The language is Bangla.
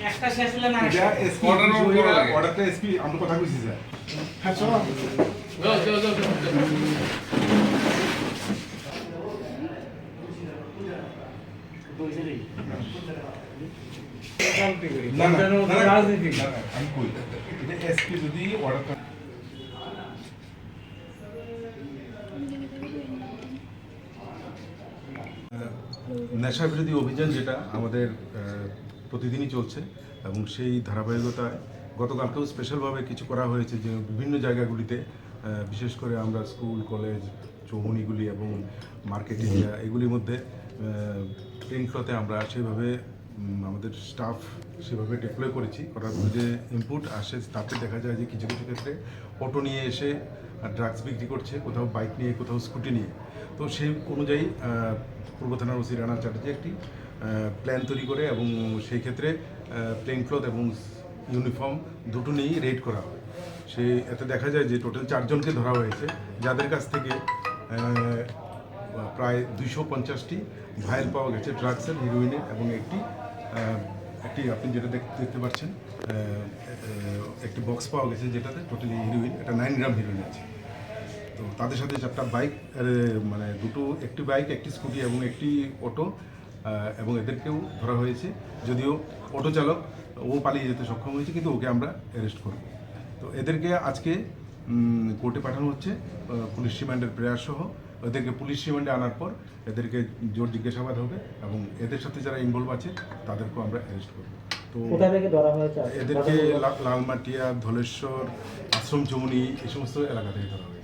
একটা শেষ হলে না এটা এসপি অর্ডারটা এসপি আমরা কথা কইছি স্যার। হ্যাঁ চলো রাজনীতি আমি কই এটা এসপি যদি অর্ডারটা নেশা বিরোধী অভিযান যেটা আমাদের প্রতিদিনই চলছে এবং সেই ধারাবাহিকতায় গতকালকেও স্পেশালভাবে কিছু করা হয়েছে যে বিভিন্ন জায়গাগুলিতে বিশেষ করে আমরা স্কুল কলেজ চৌমুনিগুলি এবং মার্কেট এরিয়া এগুলির মধ্যে প্রিন্টতে আমরা সেইভাবে আমাদের স্টাফ সেভাবে ডিপ্লয় করেছি করার পর যে ইনপুট আসে তাতে দেখা যায় যে কিছু কিছু ক্ষেত্রে অটো নিয়ে এসে ড্রাগস বিক্রি করছে, কোথাও বাইক নিয়ে কোথাও স্কুটি নিয়ে। তো সেই অনুযায়ী পূর্ব থানার ওসি রানা চ্যাটার্জি একটি প্ল্যান তৈরি করে এবং সেই ক্ষেত্রে প্লেন ক্লথ এবং ইউনিফর্ম দুটো নিয়েই রেড করা হয়। এতে দেখা যায় যে টোটাল 4 জনকে ধরা হয়েছে, যাদের কাছ থেকে প্রায় 250টি ভাইল পাওয়া গেছে ড্রাগসের, হিরোইনের এবং একটি আপনি যেটা দেখতে পাচ্ছেন একটি বক্স পাওয়া গেছে যেটাতে টোটালি হিরোইন, এটা 9 গ্রাম হিরোইন আছে। তো তাদের সাথে 4টা বাইক, মানে একটি বাইক, একটি স্কুটি এবং একটি অটো, এবং এদেরকেও ধরা হয়েছে। যদিও অটো চালক ও পালিয়ে যেতে সক্ষম হয়েছে, কিন্তু ওকে আমরা অ্যারেস্ট করব। তো এদেরকে আজকে কোর্টে পাঠানো হচ্ছে পুলিশ রিমান্ডের প্রেয়ার সহ। এদেরকে পুলিশ রিমান্ডে আনার পর এদেরকে জোর জিজ্ঞাসাবাদ হবে এবং এদের সাথে যারা ইনভলভ আছে তাদেরকেও আমরা অ্যারেস্ট করব। তো কোথা থেকে ধরা হয়েছে? এদেরকে লালমাটিয়া, ধলেশ্বর, আশ্রম চৌমুনি এই সমস্ত এলাকা থেকে ধরা হয়েছে।